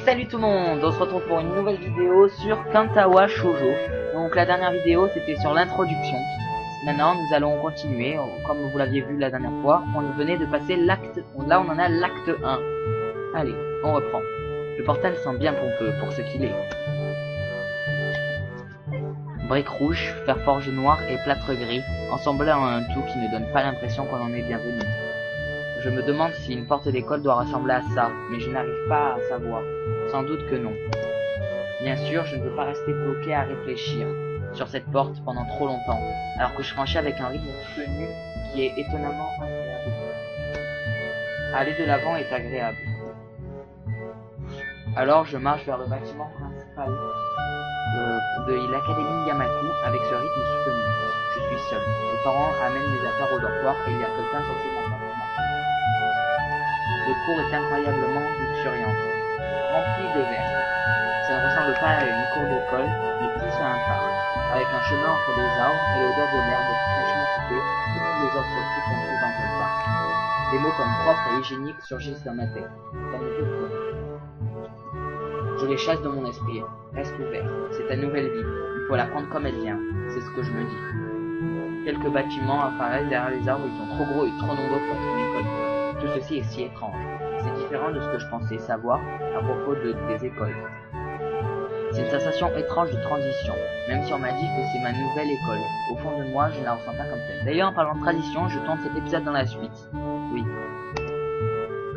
Salut tout le monde, on se retrouve pour une nouvelle vidéo sur Kantawa Shoujo. Donc la dernière vidéo c'était sur l'introduction. Maintenant nous allons continuer, comme vous l'aviez vu la dernière fois, on venait de passer l'acte, là on en a l'acte 1. Allez, on reprend. Le portal sent bien pompeux pour ce qu'il est. Briques rouges, fer forge noir et plâtre gris, ensemblés en un tout qui ne donne pas l'impression qu'on en est bienvenu. Je me demande si une porte d'école doit ressembler à ça, mais je n'arrive pas à savoir. Sans doute que non. Bien sûr, je ne veux pas rester bloqué à réfléchir sur cette porte pendant trop longtemps, alors que je franchis avec un rythme soutenu qui est étonnamment agréable. Aller de l'avant est agréable. Alors je marche vers le bâtiment principal de l'Académie Yamaku avec ce rythme soutenu. Je suis seul. Mes parents amènent mes affaires au dortoir et il y a quelqu'un censé m'entendre. Le cours est incroyablement luxuriante, rempli de verre. Ça ne ressemble pas à une cour d'école, mais plus à un parc, avec un chemin entre les arbres et l'odeur de l'herbe fraîchement coupée et tous les autres trucs qu'on trouve dans un parc. Des mots comme propre et hygiénique surgissent dans ma tête. Ça me fait peur. Je les chasse de mon esprit. Reste ouvert. C'est ta nouvelle vie. Il faut la prendre comme elle vient. C'est ce que je me dis. Quelques bâtiments apparaissent derrière les arbres. Ils sont trop gros et trop nombreux pour être une école. Tout ceci est si étrange. C'est différent de ce que je pensais savoir à propos des écoles. C'est une sensation étrange de transition, même si on m'a dit que c'est ma nouvelle école. Au fond de moi, je ne la ressens pas comme telle. D'ailleurs, en parlant de transition, je tourne cet épisode dans la suite. Oui.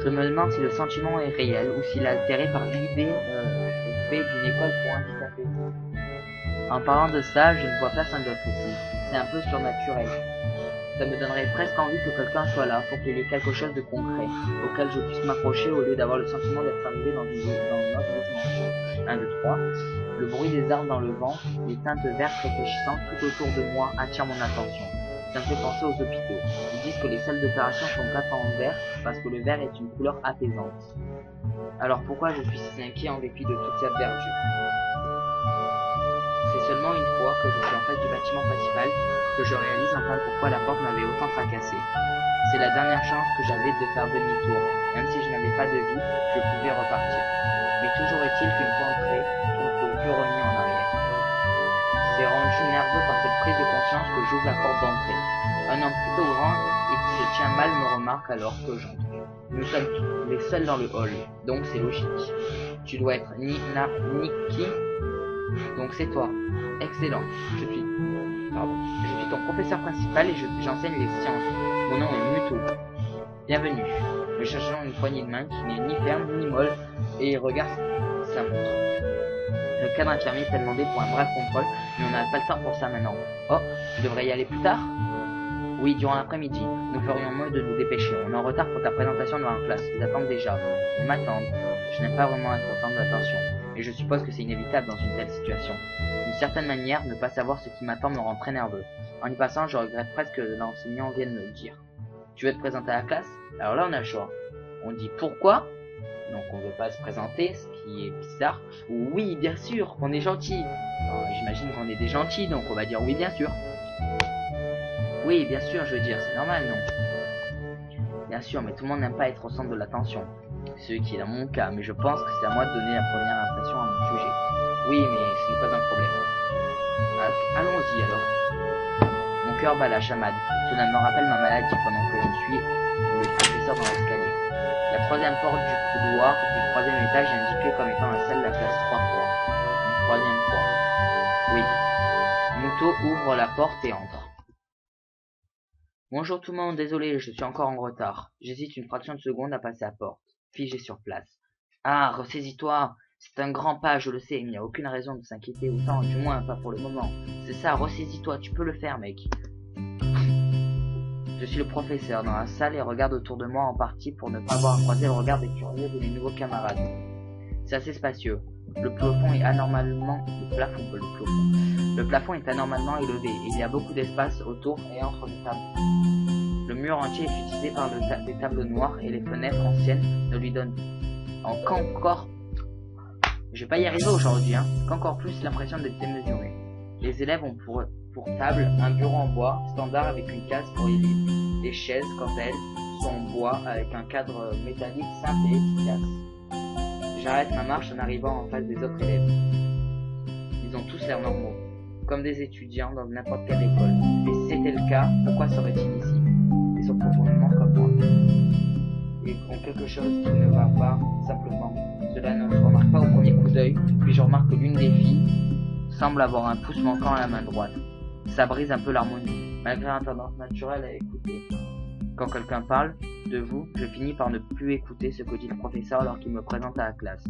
Je me demande si le sentiment est réel ou s'il est altéré par l'idée fait d'une école pour handicapés. En parlant de ça, je ne vois personne d'autre ici. C'est un peu surnaturel. Ça me donnerait presque envie que quelqu'un soit là pour qu'il y ait quelque chose de concret auquel je puisse m'accrocher au lieu d'avoir le sentiment d'être arrivé dans une autre dimension. 1, 2, 3. Le bruit des arbres dans le vent, les teintes vertes réfléchissantes tout autour de moi attirent mon attention. Ça me fait penser aux hôpitaux. Ils disent que les salles d'opération sont peintes en vert parce que le vert est une couleur apaisante. Alors pourquoi je suis si inquiet en dépit de toute cette verdure? C'est seulement une fois que je suis en face du bâtiment principal que je réalise enfin pourquoi la porte m'avait autant tracassé. C'est la dernière chance que j'avais de faire demi-tour. Même si je n'avais pas de vie, je pouvais repartir. Mais toujours est-il qu'une fois entré, je ne peux plus revenir en arrière. C'est rendu nerveux par cette prise de conscience que j'ouvre la porte d'entrée. Un homme plutôt grand et qui se tient mal me remarque alors que j'entre. Nous sommes les seuls dans le hall, donc c'est logique. Tu dois être Nikki, donc c'est toi. Excellent. Je suis ton professeur principal et j'enseigne les sciences. Mon nom est Muto. Bienvenue. Nous cherchons une poignée de main qui n'est ni ferme ni molle et il regarde sa montre. Le cadre infirmier t'a demandé pour un bref contrôle, mais on n'a pas le temps pour ça maintenant. Oh, tu devrais y aller plus tard? Oui, durant l'après-midi. Nous ferions mieux de nous dépêcher. On est en retard pour ta présentation devant la classe. Ils attendent déjà. Ils m'attendent. Je n'aime pas vraiment être au centre de l'attention. Et je suppose que c'est inévitable dans une telle situation. D'une certaine manière, ne pas savoir ce qui m'attend me rend très nerveux. En y passant, je regrette presque que l'enseignant vienne me le dire. Tu veux te présenter à la classe? Alors là, on a le choix. On dit pourquoi? Donc on veut pas se présenter, ce qui est bizarre. Ou oui, bien sûr, on est gentil. J'imagine qu'on est des gentils, donc on va dire oui, bien sûr. Oui, bien sûr, je veux dire, c'est normal, non? Bien sûr, mais tout le monde n'aime pas être au centre de l'attention. Ce qui est dans mon cas, mais je pense que c'est à moi de donner la première impression à mon sujet. Oui, mais ce n'est pas un problème. Allons-y alors. Mon cœur bat la chamade. Cela me rappelle ma maladie pendant que je suis le professeur dans l'escalier. La troisième porte du couloir du troisième étage est indiquée comme étant la salle de la classe 3-3. Une troisième fois. Oui. Muto ouvre la porte et entre. Bonjour tout le monde, désolé, je suis encore en retard. J'hésite une fraction de seconde à passer à la porte. Figé sur place. Ah, ressaisis-toi. C'est un grand pas, je le sais, mais il n'y a aucune raison de s'inquiéter autant, du moins pas pour le moment. C'est ça, ressaisis-toi, tu peux le faire, mec. Je suis le professeur dans la salle et regarde autour de moi en partie pour ne pas avoir à croiser le regard des curieux de mes nouveaux camarades. C'est assez spacieux. Le plafond est anormalement... Le plafond est anormalement élevé et il y a beaucoup d'espace autour et entre les tables. Le mur entier est utilisé par des tableaux noirs et les fenêtres anciennes ne lui donnent qu'encore... Je vais pas y arriver aujourd'hui, hein. Qu'encore plus l'impression d'être démesuré. Les élèves ont pour table un bureau en bois standard avec une case pour y lire. Les chaises, quant à elles, sont en bois avec un cadre métallique simple et efficace. J'arrête ma marche en arrivant en face des autres élèves. Ils ont tous l'air normaux, comme des étudiants dans n'importe quelle école. Mais si c'était le cas, pourquoi seraient-ils ici? Ils sont profondément comme moi. Ils ont quelque chose qui ne va pas, simplement. Cela ne se remarque pas au premier coup d'œil, puis je remarque que l'une des filles semble avoir un pouce manquant à la main droite. Ça brise un peu l'harmonie, malgré un tendance naturelle à écouter. Quand quelqu'un parle de vous, je finis par ne plus écouter ce que dit le professeur alors qu'il me présente à la classe.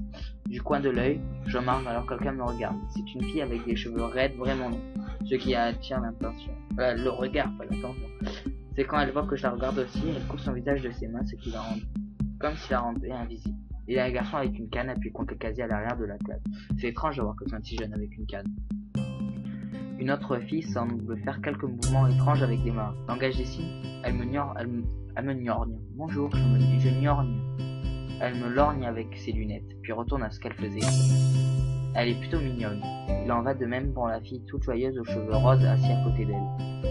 Du coin de l'œil, je marche alors quelqu'un me regarde. C'est une fille avec des cheveux raides, vraiment longs, ce qui attire l'attention. Le regard, pas l'attention. C'est quand elle voit que je la regarde aussi, elle couvre son visage de ses mains, ce qui la rend comme si la rendait invisible. Il y a un garçon avec une canne appuyée contre le casier à l'arrière de la classe. C'est étrange de voir quelqu'un si jeune avec une canne. Une autre fille semble faire quelques mouvements étranges avec les mains. Langage des signes, elle me gnorgne. Bonjour, je gnorgne. Elle me lorgne avec ses lunettes, puis retourne à ce qu'elle faisait. Elle est plutôt mignonne. Il en va de même pour la fille toute joyeuse aux cheveux roses assise à côté d'elle.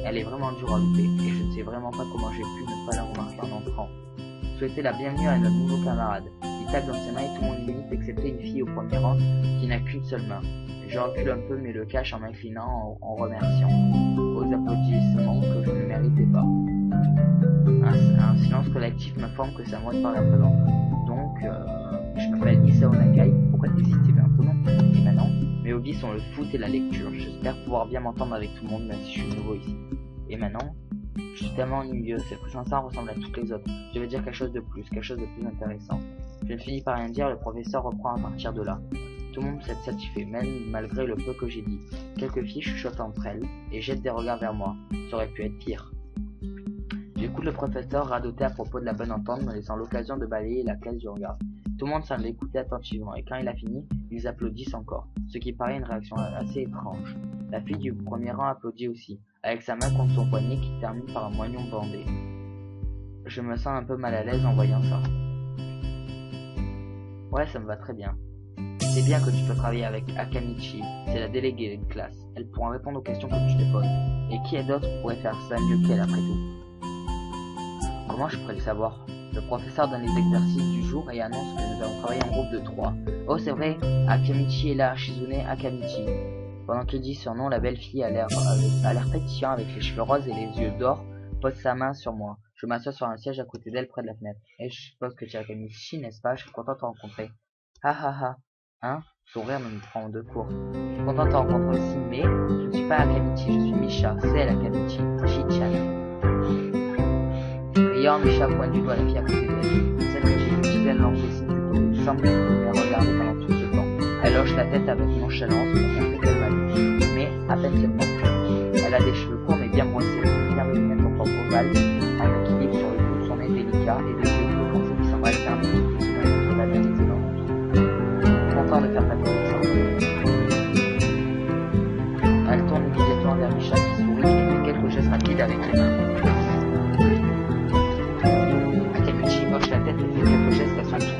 Elle est vraiment dure à louper, et je ne sais vraiment pas comment j'ai pu ne pas la remarquer en entrant. Souhaiter la bienvenue à notre nouveau camarade. Il tape dans ses mains et tout le monde imite, excepté une fille au premier rang qui n'a qu'une seule main. Je recule un peu mais le cache en m'inclinant en remerciant. Aux applaudissements que je ne méritais pas. Un silence collectif m'informe que c'est à moi de parler à présent. Donc, je m'appelle Isao Nakai. Pourquoi t'hésites? C'est bien ton nom. Et maintenant, mes hobbies sont le foot et la lecture. J'espère pouvoir bien m'entendre avec tout le monde même si je suis nouveau ici. Et maintenant, je suis tellement ennuyeux. Cette présentation ressemble à toutes les autres. Je vais dire quelque chose de plus, quelque chose de plus intéressant. Je ne finis par rien dire, le professeur reprend à partir de là. Tout le monde s'est satisfait, même malgré le peu que j'ai dit. Quelques filles chuchotent entre elles et jettent des regards vers moi. Ça aurait pu être pire. J'écoute le professeur radoter à propos de la bonne entente, me laissant l'occasion de balayer la classe du regard. Tout le monde semble l'écouter attentivement, et quand il a fini, ils applaudissent encore, ce qui paraît une réaction assez étrange. La fille du premier rang applaudit aussi, avec sa main contre son poignet qui termine par un moignon bandé. Je me sens un peu mal à l'aise en voyant ça. Ouais, ça me va très bien. C'est bien que tu peux travailler avec Akamichi, c'est la déléguée de classe. Elle pourra répondre aux questions que tu te poses. Et qui d'autre pourrait faire ça mieux qu'elle après tout? Comment je pourrais le savoir? Le professeur donne les exercices du jour et annonce que nous allons travailler en groupe de 3. Oh c'est vrai, Akamichi est là, Shizune Akamichi. Pendant qu'il dit son nom, la belle fille a l'air pétillant avec les cheveux roses et les yeux d'or, pose sa main sur moi. Je m'assois sur un siège à côté d'elle près de la fenêtre. Et je suppose que tu es Akamichi, n'est-ce pas? Je suis content de te rencontrer. Ha ha ha. Hein? Son rire me prend de court. Je suis content de te rencontrer aussi, mais je ne suis pas Akamichi, je suis Misha. C'est elle Akamichi. Shichan. Riant, Misha pointe du doigt la fille à côté d'elle. Celle que j'ai utilisée, elle lance des signes plutôt. Il semble me regarder pendant tout ce temps. Elle hoche la tête avec nonchalance pour montrer qu'elle va lui. Mais à peine se porte. Elle a des cheveux courts mais bien brossés. Bien de lunettes en forme ovale. Un équilibre sur le bout de son nez délicat et des yeux bleus foncés qui semblent alterner. Elle a bien été dans content de faire ta connaissance. Elle tourne immédiatement vers Misha qui sourit et fait quelques gestes rapides avec les mains. Akamichi hoche la tête et fait quelques gestes à son tour.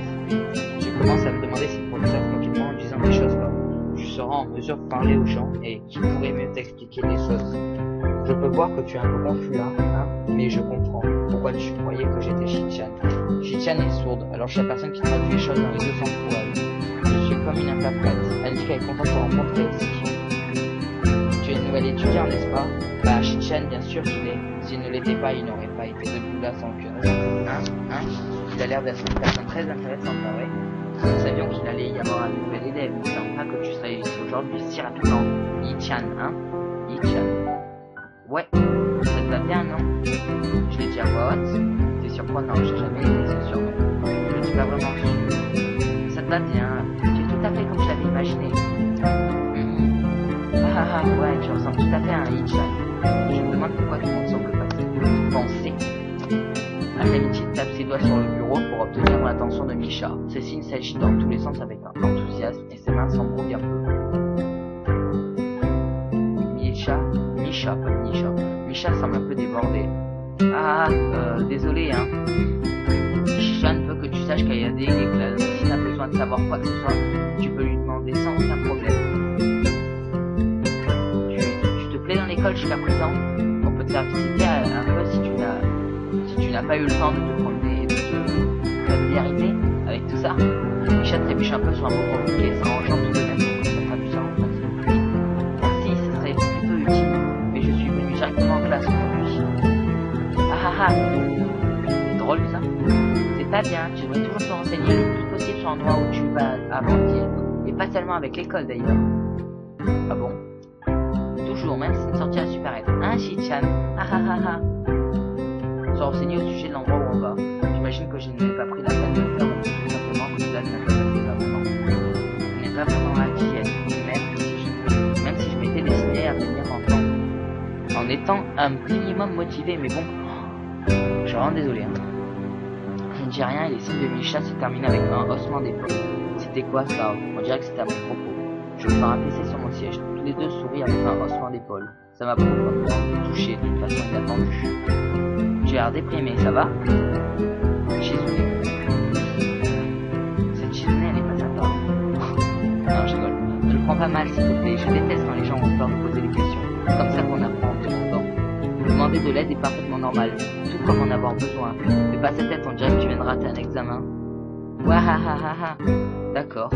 Je commence à me demander si le professeur tranquillement en disant des choses comme tu seras en mesure de parler aux gens et qui pourrait mieux t'expliquer les choses. Je peux voir que tu es un peu confus là, hein, mais je comprends. Pourquoi tu croyais que j'étais Shichan? Shichan est sourde, alors je suis la personne qui traduit les choses dans les deux sens pour elle. Je suis comme une interprète. Elle dit qu'elle est contente de te rencontrer aussi. Tu es une nouvelle étudiante, n'est-ce pas? Bah, Shichan, bien sûr qu'il est. S'il ne l'était pas, il n'aurait pas été debout là sans que... Hein? Il a l'air d'être une personne très intéressante, pas vrai? Nous savions qu'il allait y avoir un nouvel élève. Nous ne savions pas que tu serais ici aujourd'hui si rapidement. Yi-chan, hein? Yi-chan. Ouais, ça te va bien, non? Je l'ai dit à voix haute. C'est surprenant, j'ai jamais aimé ce surnom. Je ne suis pas vraiment sûr. Ça te va bien. Tu es tout à fait comme je l'avais imaginé. Ouais, tu ressembles tout à fait à un Yi-chan. Je me demande pourquoi tout le monde semble penser. Akamichi tape ses doigts sur le bureau pour obtenir l'attention de Misha. Ses signes s'agitent dans tous les sens avec un enthousiasme et ses mains s'embrouillent un peu. Misha semble un peu débordé. Désolé, hein. Shichan veut que tu saches qu'il y a des classes. Si t'as besoin de savoir quoi que ce soit, tu peux lui demander sans aucun problème. Tu te plais dans l'école jusqu'à présent? On peut te faire visiter un peu si tu n'as pas eu le temps de te promener et de te familiariser avec tout ça. Misha trébuche un peu sur un mot compliqué, ça enjambe tout le même pour que sa traduction en français plus vite. Merci, ce serait plutôt utile, mais je suis venu directement en classe aujourd'hui. Ah ah ah, c'est drôle ça. C'est pas bien, tu devrais toujours te renseigner le plus possible sur l'endroit où tu vas avant d'y être, et pas seulement avec l'école d'ailleurs. Ah bon? Toujours, même si c'est une sortie à super être. Hein, Shichan? Ah ah ah ah. Se renseigner au sujet de l'endroit où on va. J'imagine que je n'ai pas pris la peine de le faire, tout simplement que cela ne m'intéressait pas vraiment. Je n'ai pas vraiment à qui être, même si je m'étais destiné à venir en étant un minimum motivé, mais bon, je suis vraiment désolé. Hein. Je ne dis rien et les signes de Misha se terminent avec un haussement d'épaule. C'était quoi ça? On dirait que c'était à mon propos. Je me sens rabaissé sur mon siège. Tous les deux sourient avec un haussement d'épaule. Ça m'a probablement touché d'une façon inattendue. J'ai l'air déprimé, ça va? Shizune. Cette Shizune, elle est pas sympa. Non, je rigole. Ne le prends pas mal, s'il te plaît. Je déteste quand les gens ont peur de poser des questions. C'est comme ça qu'on apprend en demandant. Demander de l'aide est parfaitement normal, tout comme en avoir besoin. Mais pas cette tête, on dirait que tu viens de rater un examen. Wahahaha. D'accord.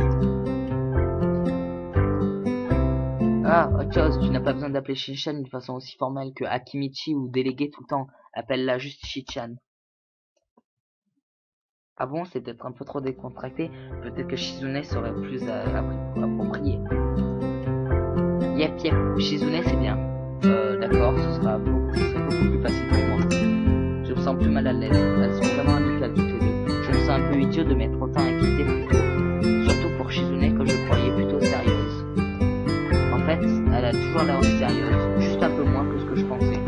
Ah, autre chose, tu n'as pas besoin d'appeler Shinchan d'une façon aussi formelle que Akimichi ou délégué tout le temps. Appelle-la juste Shichan. Ah bon, c'est peut-être un peu trop décontracté. Peut-être que Shizune serait plus approprié. Yep, Shizune c'est bien. D'accord, ce serait beaucoup plus facile pour moi. Je me sens plus mal à l'aise. Elles sont vraiment amicales toutes les deux. Je me sens un peu idiot de m'être autant inquiété plus tôt. Surtout pour Shizune que je croyais plutôt sérieuse. En fait, elle a toujours l'air sérieuse, juste un peu moins que ce que je pensais.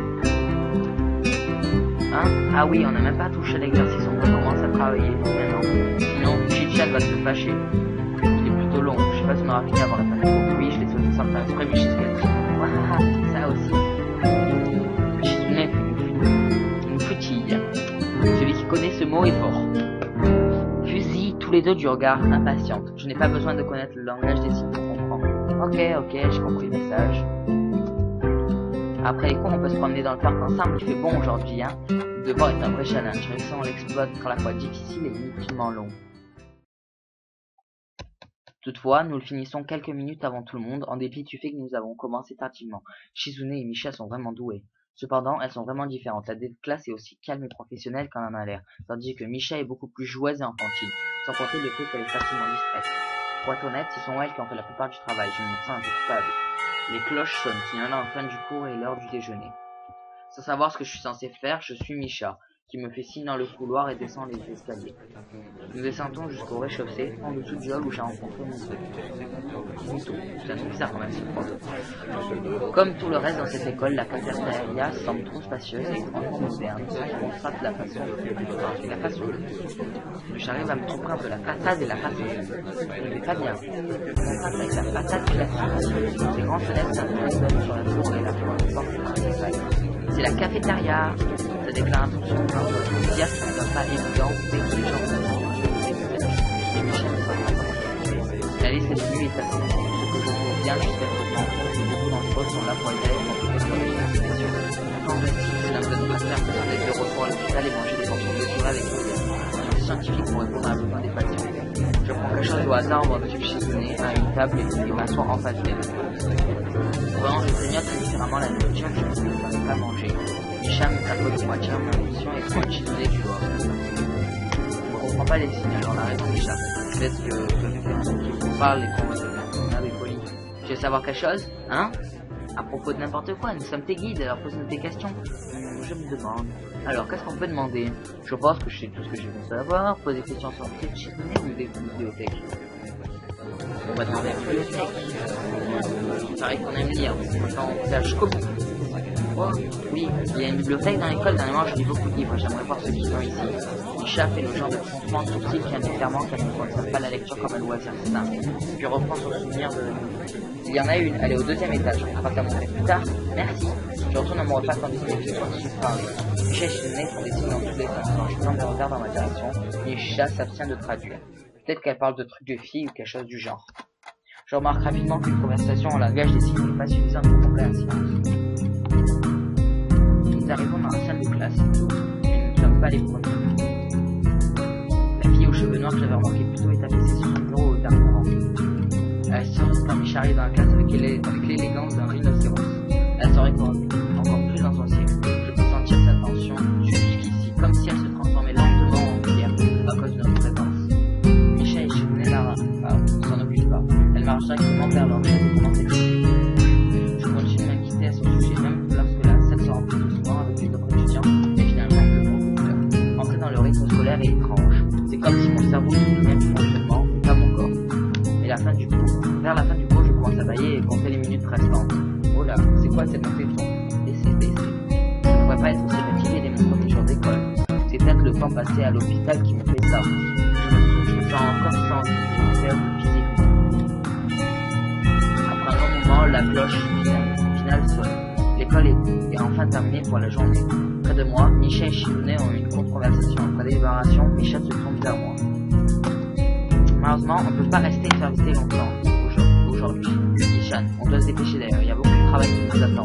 Hein? Ah oui, on n'a même pas touché l'exercice, on recommence à travailler maintenant. Sinon, Shichan va se fâcher. Il est plutôt long, je sais pas si on aura fini avant la fin du cours. Oui, je l'ai sauté sans le faire exprès, mais je sais ce qu'elle dit. Waouh, ça aussi. Shizune, une foutille. Celui qui connaît ce mot est fort. Fusille tous les deux du regard impatiente. Je n'ai pas besoin de connaître le langage des signes pour comprendre. Ok, j'ai compris le message. Après les cours, on peut se promener dans le parc ensemble, il fait bon aujourd'hui, hein. Le devoir est un vrai challenge, réussissant l'exploit être à la fois difficile et inutilement long. Toutefois, nous le finissons quelques minutes avant tout le monde, en dépit du fait que nous avons commencé tardivement. Shizune et Misha sont vraiment douées. Cependant, elles sont vraiment différentes. La classe est aussi calme et professionnelle qu'elle en a l'air, tandis que Misha est beaucoup plus joueuse et enfantine, sans compter le fait qu'elle est facilement distraite. Pour être honnête, ce sont elles qui ont fait la plupart du travail, je me sens un peu coupable. Les cloches sonnent, signalant la fin du cours et l'heure du déjeuner. Sans savoir ce que je suis censé faire, je suis Misha, qui me fait signe dans le couloir et descend les escaliers. Nous descendons jusqu'au rez-de-chaussée, en dessous du hall où j'ai rencontré Mito. C'est un nom bizarre quand même, c'est prof. Comme tout le reste dans cette école, la cafétéria semble trop spacieuse et grandement moderne, ce qui contraste la façon. J'arrive à me tromper entre la façade et la façon. Je ne vais pas bien. Le contraste avec la façade classique. Ces grandes fenêtres s'interrogent sur la tour et la porte principale. C'est la cafétéria. Ça déclare un truc sur le plan de l'enthousiasme, ça n'est pas évident, mais que les gens la liste est venue est assez longue. Ce que je trouve bien jusqu'à présent, c'est que beaucoup d'entre eux sont là pour les élèves dans toutes les professions. Quand médecine, cela me donne pas faire que d'être de retour à l'hôpital et manger des portions mesurées avec des scientifiques pour répondre à besoin des patients. Je prends quelque chose au hasard en dessus Shizune à une table et m'assois en face d'elle. Vraiment, je grignote très différemment la nourriture que je ne peux pas manger. Misha me tapote de moitié en position et prend Shizune du doigt. Je ne comprends pas les signes, alors on a raison Misha. Peut-être que qu'on parle et qu'on a des folies. Tu veux savoir quelque chose? Hein? À propos de n'importe quoi, nous sommes tes guides, alors pose-nous tes questions. Je me demande. Alors, qu'est-ce qu'on peut demander? Je pense que je sais tout ce que je veux savoir. Poser des questions sur le Shizune ou des bibliothèques? On va demander à la bibliothèque. Il paraît qu'on aime lire, pourtant on fait jusqu'au bout. Oh, oui, il y a une bibliothèque dans l'école, dernièrement je lis beaucoup de livres, j'aimerais voir ceux qui sont ici. Misha fait le genre de froncement de sourcils qui indique clairement qu'elle ne conserve pas la lecture comme un loisir, c'est ça. Puis reprend son souvenir de... Il y en a une, elle est au 2e étage, on va te la montrer plus tard. Merci. Je retourne à mon repas tandis que les filles continuent de parler. Misha et Shizune font des signes dans tous les sens, en jetant des regards dans ma direction, et Misha s'abstient de traduire. Peut-être qu'elle parle de trucs de filles ou quelque chose du genre. Je remarque rapidement qu'une conversation en langage des signes n'est pas suffisante pour compréhension. Nous arrivons dans la salle de classe, mais nous ne sommes pas les premiers. La fille aux cheveux noirs que j'avais remarqué plus tôt est affichée sur son bureau repères courants. Elle sourit quand Micha arrive dans la classe avec l'élégance d'un rhinocéros. Elle sourit encore plus dans son siège. Je peux sentir sa tension jusqu'ici, comme si elle se transformait lentement en pierre à cause de notre présence. Micha et Chibounet ne s'en occupent pas. Elle marche directement vers leur chaise et commence à écouter. Je continue à m'inquiéter à son sujet, même lorsque la salle se remplit doucement avec les autres étudiants, et finalement le professeur. Entrer dans le rythme scolaire est étrange. C'est comme si mon cerveau faisait le même fonctionnement, mais pas mon corps. Vers la fin du cours, je commence à bailler et compter les minutes restantes. Oh là, c'est quoi cette montée de son? Baissez. Je ne pourrais pas être aussi fatigué dès mon premier jour d'école. C'est peut-être le temps passé à l'hôpital qui me fait ça. Je me sens encore sans vie, faible physiquement. Après un long moment, la cloche finale sonne. L'école est enfin terminée pour la journée. Près de moi, Micha et Chibounet ont une courte conversation. Après délibération, Micha se tourne vers moi. Malheureusement, on ne peut pas rester et faire visiter longtemps aujourd'hui. Ishan, on doit se dépêcher d'ailleurs, il y a beaucoup de travail qui nous attend.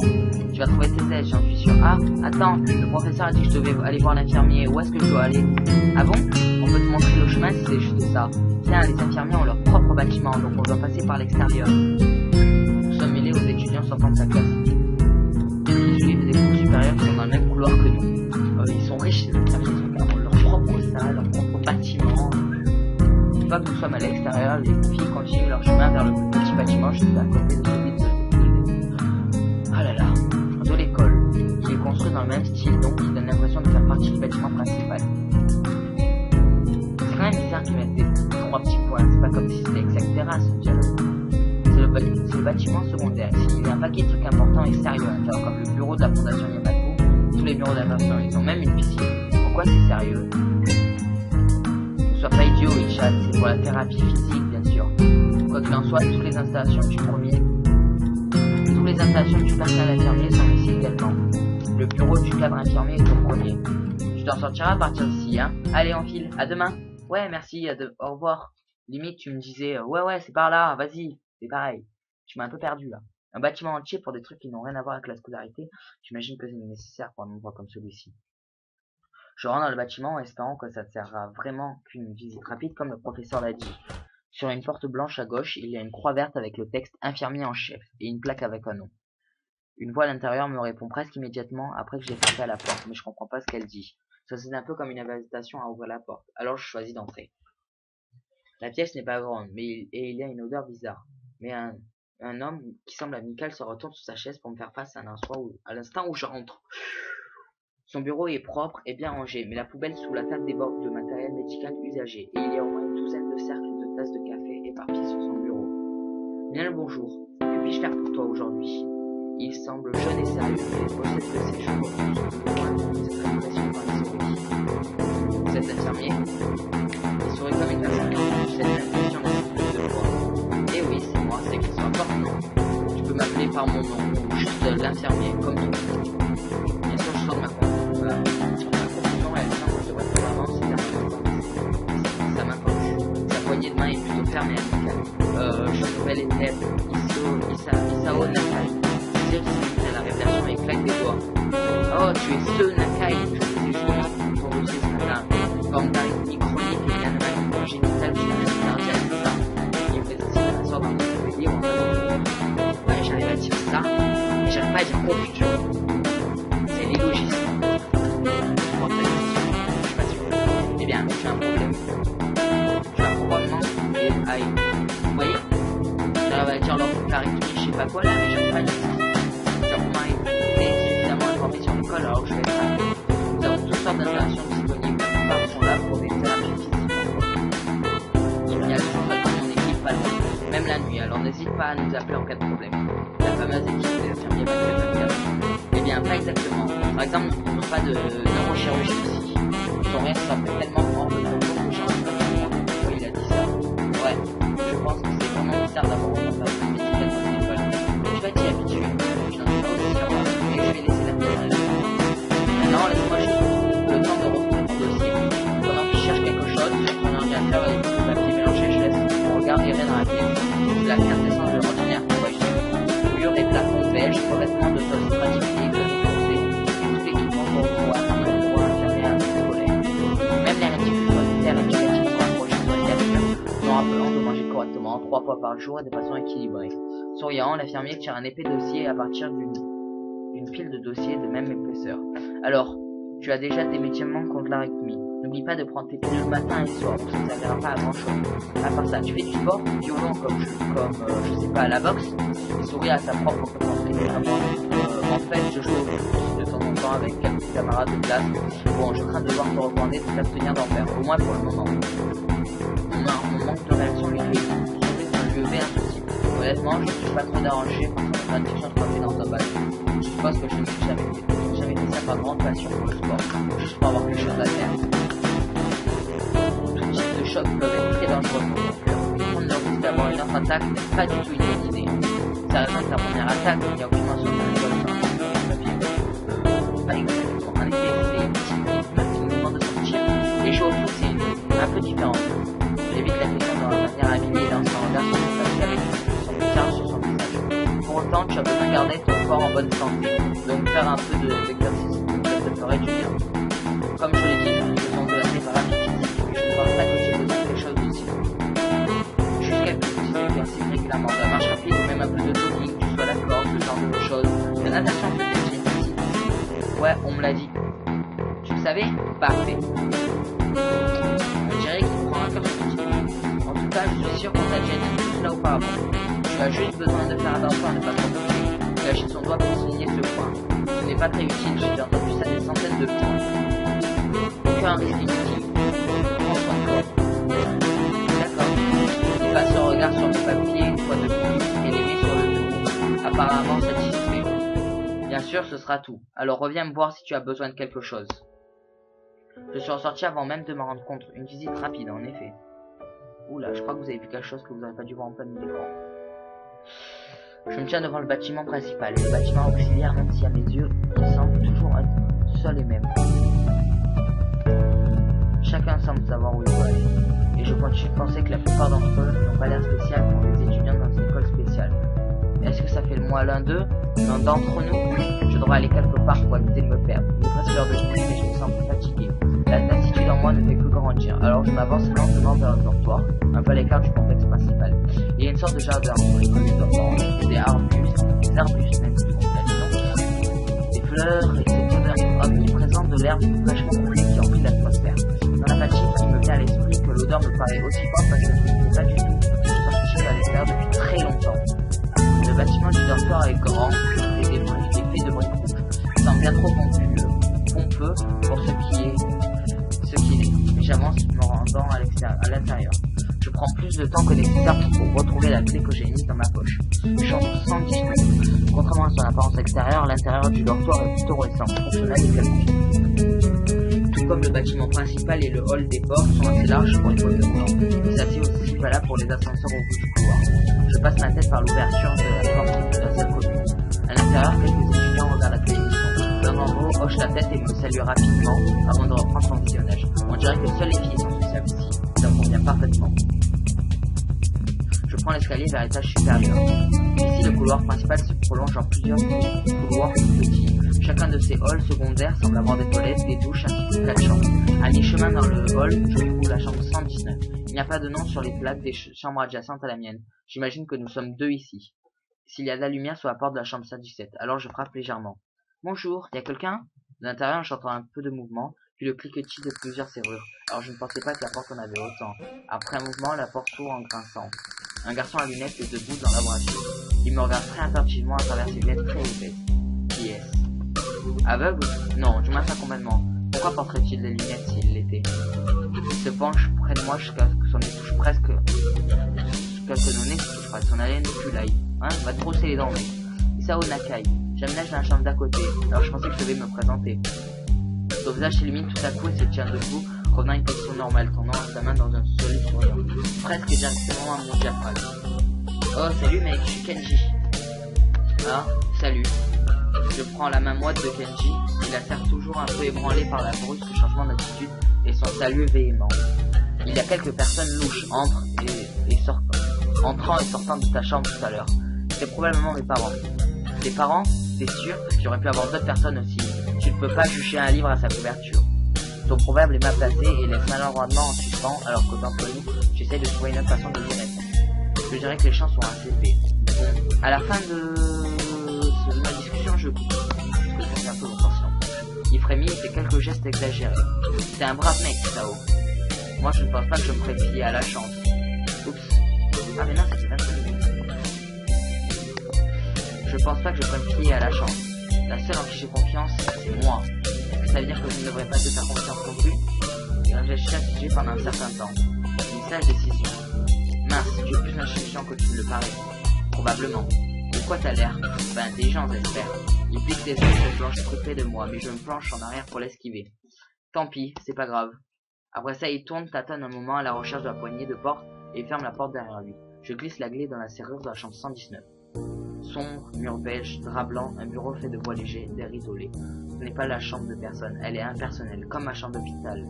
Tu vas trouver tes aides, j'en suis sûr. Ah, attends, le professeur a dit que je devais aller voir l'infirmier. Où est-ce que je dois aller? Ah bon? On peut te montrer le chemin si c'est juste ça. Tiens, les infirmiers ont leur propre bâtiment, donc on doit passer par l'extérieur. Nous sommes mêlés aux étudiants sortant de sa classe. Ils suivent des cours supérieurs qui sont dans le même couloir que nous. Ils sont riches, les infirmiers, ils ont leur propre salle, leur propre bâtiment. Une fois que nous sommes à l'extérieur, les filles continuent leur chemin vers le petit bâtiment juste à côté de celui de... Ah là là, de l'école. Il est construit dans le même style, donc il donne l'impression de faire partie du bâtiment principal. C'est quand même bizarre qu'ils mettent des 3 petits points, c'est pas comme si c'était exact terrasse, on dirait. C'est le bâtiment secondaire. Ici, il y a un paquet de trucs importants et sérieux à l'intérieur, comme le bureau de la fondation Yamato, tous les bureaux d'inversion, ils ont même une piscine. Pourquoi c'est sérieux? Sois pas idiot, Ishan, c'est pour la thérapie physique, bien sûr. Quoi qu'il en soit, toutes les installations du personnel infirmier sont ici également. Le bureau du cadre infirmier est au premier. Tu t'en sortiras à partir d'ici, hein? Allez, on file, à demain. Ouais, merci, au revoir. Limite, tu me disais, ouais, c'est par là, vas-y. C'est pareil. Tu m'as un peu perdu, là. Un bâtiment entier pour des trucs qui n'ont rien à voir avec la scolarité, j'imagine que c'est nécessaire pour un endroit comme celui-ci. Je rentre dans le bâtiment en espérant que ça ne sera vraiment qu'une visite rapide comme le professeur l'a dit. Sur une porte blanche à gauche, il y a une croix verte avec le texte infirmier en chef et une plaque avec un nom. Une voix à l'intérieur me répond presque immédiatement après que j'ai frappé à la porte, mais je comprends pas ce qu'elle dit. Ça sonne un peu comme une invitation à ouvrir la porte, alors je choisis d'entrer. La pièce n'est pas grande, mais il y a une odeur bizarre. Mais un homme qui semble amical se retourne sur sa chaise pour me faire face à l'instant où je rentre. Son bureau est propre et bien rangé, mais la poubelle sous la table déborde de matériel médical usagé, et il y a au moins une douzaine de cercles de tasses de café éparpillés sur son bureau. Bien le bonjour, que puis-je faire pour toi aujourd'hui? Il semble jeune et sérieux, et possède de ses cheveux cette réputation par les souris. Vous êtes infirmier? Il sourit comme une personne qui cette même question de fois. Eh oui, c'est moi, c'est qu'il soit important. Tu peux m'appeler par mon nom, ou juste l'infirmier, comme tu veux. Bien sûr, je sors de ma confusion, elle semble se retrouver vraiment sa main poche. Sa poignée de main est plutôt fermée à l'amicale. Je m'appelle Isao Nakai. C'est la révélation et claque des doigts. Oh, tu es ce Nakai, je sais justement pour réussir ce matin. Forme d'arythmie chronique et d'anomanie congénitale de la résine cardiaque, c'est ça. Il me fait aussi la sorte d'un peu livre en fait. Ouais, j'arrive à dire ça, mais j'arrive pas à dire confusion. C'est l'illogisme. Je crois que je suis pas sûr. Eh bien, j'ai un problème. Je vais probablement vous voyez, j'arrive à dire l'arythmie, je sais pas quoi là, mais j'arrive pas à dire ça. Suffisamment informé sur l'école alors que je vais être à côté. Nous avons toutes sortes d'installations disponibles. La plupart sont là pour des thérapies physiques. Il y a toujours quelqu'un de mon équipe pas loin, même la nuit, alors n'hésite pas à nous appeler en cas de problème. La fameuse équipe des infirmiers manuels. Eh bien, pas exactement. Par exemple, nous ne faisons pas de neurochirurgie ici. Ton rire semble tellement hors de propos que j'en sais pas vraiment pourquoi il a dit ça. Ouais, je pense que c'est vraiment bizarre d'avoir un service médical dans une école. Tu vas t'y habituer. Laisse-moi juste le temps de retrouver ton dossier. Pendant qu'il cherche quelque chose, je prends l'ordinateur et le papier mélangé, je laisse mon regard errer dans la pièce. C'est la quintessence de l'ordinaire qu'on voit ici. Murs et plafonds beige, revêtements de tôle stratifiés, glacés, et tout l'équipement pour pouvoir atteindre le droit infirmier à scolaire. Même les réticuleurs éducatifs sont approchés sur les captures, en rappelant de manger correctement. correctement 3 fois par jour et de façon équilibrée. Souriant, l'infirmier tire un épais dossier à partir d'une pile de dossiers de même épaisseur. Alors, tu as déjà tes médicaments contre l'arythmie. N'oublie pas de prendre tes pilules le matin et le soir, ça ne servira pas à grand chose. À part ça, tu fais du sport, violent je sais pas, à la boxe, et souris à ta propre potentialité. En fait, je joue au foot de temps en temps avec quelques camarades de classe. Bon, je crains de devoir te recommander de t'abstenir d'en faire, au moins pour le moment. Mon manque de réaction lui fait je vais un souci. Honnêtement, je ne suis pas trop dérangé par son addiction de frapper dans ta balle. Je suppose que je ne suis jamais fait ça par grande passion pour le sport, juste pour avoir quelque chose à faire. Tout type de choc peuvent être très dangereux pour ton cœur. Prendre le risque d'avoir une autre attaque n'est pas du tout une bonne idée. Ça raison que ta première attaque, il n'y a aucune mention de l'école sur le papier. Pas exactement. En effet, c'est un mouvement de sortir. Les choses c'est un peu différent. J'évite la question dans la manière habillée dans son regard sur son papier avec son bizarre sur son visage. Pour autant, tu as besoin de garder ton corps en bonne santé, donc faire un peu d'exercice, ça te ferait du bien. Comme je l'ai dit, nous faisons de la thérapie physique, mais je ne pense pas que j'ai besoin de quelque chose aussi. Juste quelques petits exercices régulièrement, de la marche rapide, même un peu de jogging, tu sois d'accord, ce genre de choses. La natation peut-être aussi. Ouais, on me l'a dit. Tu le savais? Parfait. On dirait qu'il prend un cœur petit. En tout cas, je suis sûr qu'on t'a déjà dit tout cela auparavant. Tu as juste besoin de faire attention à ne pas trop toucher. Il agite son doigt pour souligner ce point. Ce n'est pas très utile, j'ai entendu ça des centaines de fois. Aucun risque inutile. Prends soin de toi. D'accord. Il passe son regard sur le papier une fois de plus et les met sur le bureau. Apparemment satisfait. Bien sûr, ce sera tout. Alors reviens me voir si tu as besoin de quelque chose. Je suis ressorti avant même de me rendre compte. Une visite rapide, en effet. Oula, je crois que vous avez vu quelque chose que vous n'aurez pas dû voir en plein milieu d'écran. Je me tiens devant le bâtiment principal. Le bâtiment auxiliaire, même si à mes yeux, il semble toujours être seul et même. Chacun semble savoir où il doit aller. Et je continue de penser que la plupart d'entre eux n'ont pas l'air spécial pour des étudiants dans une école spéciale. Est-ce que ça fait le moi l'un d'eux? L'un d'entre nous? Je devrais aller quelque part pour éviter de me perdre. Il est presque l'heure de dîner, mais je me sens fatigué. La lassitude en moi ne fait que grandir. Alors je m'avance lentement vers le dortoir, un peu à l'écart du complexe principal. Il y a une sorte de jardin bricolé devant, des arbustes même des fleurs et cette odeur omniprésente de l'herbe fraîchement coulée qui remplit l'atmosphère. Dans la fatigue, il me vient à l'esprit que l'odeur me paraît aussi forte parce que je ne sais pas du tout. Je suis sorti à l'extérieur depuis très longtemps. Le bâtiment du dortoir est grand et fait de briques rouges. Il semble bien trop pompeux pour ce qui est. Mais j'avance me rendant à l'intérieur. Je prends plus de temps que nécessaire pour retrouver la clé que j'ai mise dans ma poche. Chambre 119. Contrairement à son apparence extérieure, l'intérieur du dortoir est plutôt récent, fonctionnel et calme. Tout comme le bâtiment principal et le hall des portes sont assez larges pour les postes de boulot. Et ça c'est aussi valable pour les ascenseurs au bout du couloir. Je passe ma tête par l'ouverture de la porte de la salle commune. À l'intérieur, quelques étudiants regardent la télévision. L'un d'entre eux hoche la tête et me salue rapidement avant de reprendre son visionnage. On dirait que seules les filles sont sociables ici. Ça me convient parfaitement. Je prends l'escalier vers l'étage supérieur. Ici, le couloir principal se prolonge en plusieurs couloirs plus petits. Chacun de ces halls secondaires semble avoir des toilettes, des douches ainsi que 4 chambres. À mi-chemin dans le hall, je trouve la chambre 119. Il n'y a pas de nom sur les plaques des chambres adjacentes à la mienne. J'imagine que nous sommes 2 ici. S'il y a de la lumière sur la porte de la chambre 117, alors je frappe légèrement. Bonjour, y a quelqu'un? De l'intérieur, j'entends un peu de mouvement, puis le cliquetis de plusieurs serrures. Alors je ne pensais pas que la porte en avait autant. Après un mouvement, la porte s'ouvre en grinçant. Un garçon à lunettes est debout dans la voiture. Il me regarde très attentivement à travers ses lunettes très épaisses. Qui est-ce? Aveugle? Non, du moins pas complètement. Pourquoi porterait-il des lunettes s'il l'était? Il se penche près de moi jusqu'à ce que son nez touche presque... Jusqu'à ce que nos nez se touchent presque. Son haleine plus light. Hein? Va te brosser les dents, mec. Isao Nakai. J'aménage dans la chambre d'à côté. Alors je pensais que je devais me présenter. Son visage s'illumine tout à coup et se tient debout, revenant à une position normale, tournant sa main dans un solide sourire. Presque directement à mon diaphragme. Oh, salut mec, je suis Kenji. Ah, salut. Je prends la main moite de Kenji. Il a l'air toujours un peu ébranlé par la brusque changement d'attitude et son salut véhément. Il y a quelques personnes louches entrant et sortant de ta chambre tout à l'heure. C'est probablement mes parents. Tes parents? C'est sûr, tu aurais pu avoir d'autres personnes aussi. Tu ne peux pas juger un livre à sa couverture. Ton proverbe est mal placé et laisse maladroitement en suspens, alors que d'entre nous, j'essaie de trouver une autre façon de dire. Je dirais que les chances sont assez élevées. Bon, à la fin de ma discussion, je coupe. Parce que ça fait un peu longtemps sinon. Ifremi fait quelques gestes exagérés. C'est un brave mec, Sao. Moi, je ne pense pas que je me ferais plier à la chance. Oups. Ah mais non, c'était 25 minutes. Je pense pas que je ferais me plier à la chance. La seule en qui j'ai confiance, c'est moi. Ça veut dire que je ne devrais pas te faire confiance non plus. Il réfléchit à ce sujet pendant un certain temps. Une sage décision. Mince, tu es plus intelligent que tu ne le parais. Probablement. De quoi t'as l'air? Ben intelligent, j'espère. Il pique des yeux sur le planche très près de moi, mais je me planche en arrière pour l'esquiver. Tant pis, c'est pas grave. Après ça, il tourne, tâtonne un moment à la recherche de la poignée de porte et ferme la porte derrière lui. Je glisse la clé dans la serrure de la chambre 119. Sombre, mur beige, drap blanc, un bureau fait de bois léger, des rideaux laids. Ce n'est pas la chambre de personne, elle est impersonnelle, comme ma chambre d'hôpital.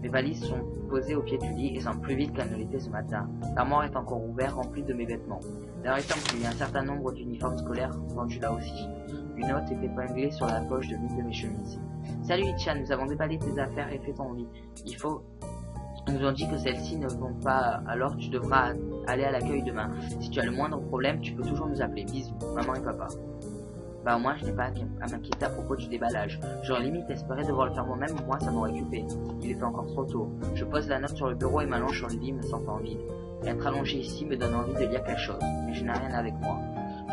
Mes valises sont posées au pied du lit et semblent plus vides qu'elles ne l'étaient ce matin. L'armoire est encore ouverte, remplie de mes vêtements. Derrière il semble qu'il y a un certain nombre d'uniformes scolaires vendus là aussi. Une note est épinglée sur la poche de l'une de mes chemises. Salut Ichan, nous avons déballé tes affaires et fait ton lit. Ils nous ont dit que celles-ci ne vont pas, alors tu devras aller à l'accueil demain. Si tu as le moindre problème, tu peux toujours nous appeler. Bisous, maman et papa. Bah au moins je n'ai pas à m'inquiéter à propos du déballage. J'aurais limite espéré devoir le faire moi-même, au moins ça m'aurait occupé. Il était encore trop tôt. Je pose la note sur le bureau et m'allonge sur le lit me sentant vide. Être allongé ici me donne envie de lire quelque chose, mais je n'ai rien avec moi.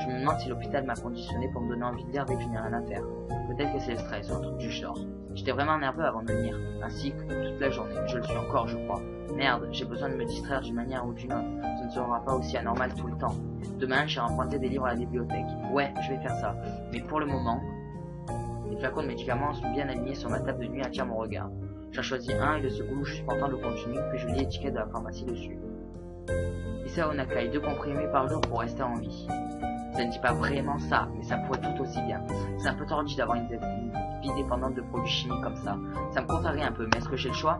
Je me demande si l'hôpital m'a conditionné pour me donner envie de lire dès que je n'ai rien à faire. Peut-être que c'est le stress ou un truc du genre. J'étais vraiment nerveux avant de venir, ainsi que toute la journée. Je le suis encore, je crois. Merde, j'ai besoin de me distraire d'une manière ou d'une autre. Ce ne sera pas aussi anormal tout le temps. Demain, j'irai emprunter des livres à la bibliothèque. Ouais, je vais faire ça. Mais pour le moment, les flacons de médicaments sont bien alignés sur ma table de nuit et attirent mon regard. J'en choisis un et le secoue, je suis content de continuer, puis je lis l'étiquette de la pharmacie dessus. Isao Nakai, 2 comprimés par jour pour rester en vie. Ça ne dit pas vraiment ça, mais ça pourrait tout aussi bien. C'est un peu tordu d'avoir une vie dépendante de produits chimiques comme ça. Ça me contrarie un peu, mais est-ce que j'ai le choix?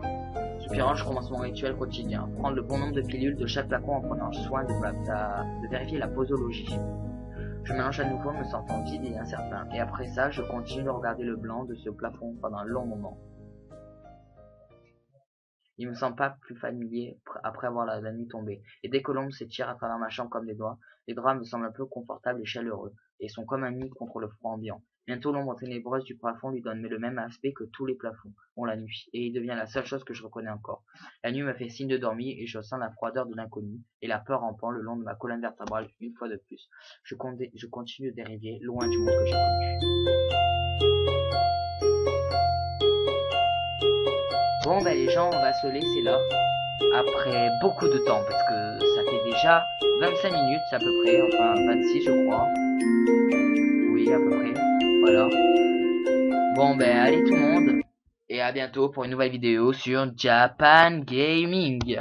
Soupirant, je commence mon rituel quotidien. Prendre le bon nombre de pilules de chaque flacon en prenant soin de vérifier la posologie. Je mélange à nouveau, me sentant vide et incertain. Et après ça, je continue de regarder le blanc de ce plafond pendant un long moment. Il me semble pas plus familier après avoir la nuit tombée. Et dès que l'ombre s'étire à travers ma chambre comme des doigts, les draps me semblent un peu confortables et chaleureux, et sont comme un nid contre le froid ambiant. Bientôt l'ombre ténébreuse du plafond lui donne le même aspect que tous les plafonds ont la nuit, et il devient la seule chose que je reconnais encore. La nuit me fait signe de dormir, et je sens la froideur de l'inconnu, et la peur rampant le long de ma colonne vertébrale une fois de plus. Je continue de dériver, loin du monde que j'ai connu. Bon bah les gens, on va se laisser là, après beaucoup de temps, parce que ça fait déjà 25 minutes à peu près, enfin 26 je crois. Oui, à peu près, voilà. Bon ben allez tout le monde, et à bientôt pour une nouvelle vidéo sur Japan Gaming.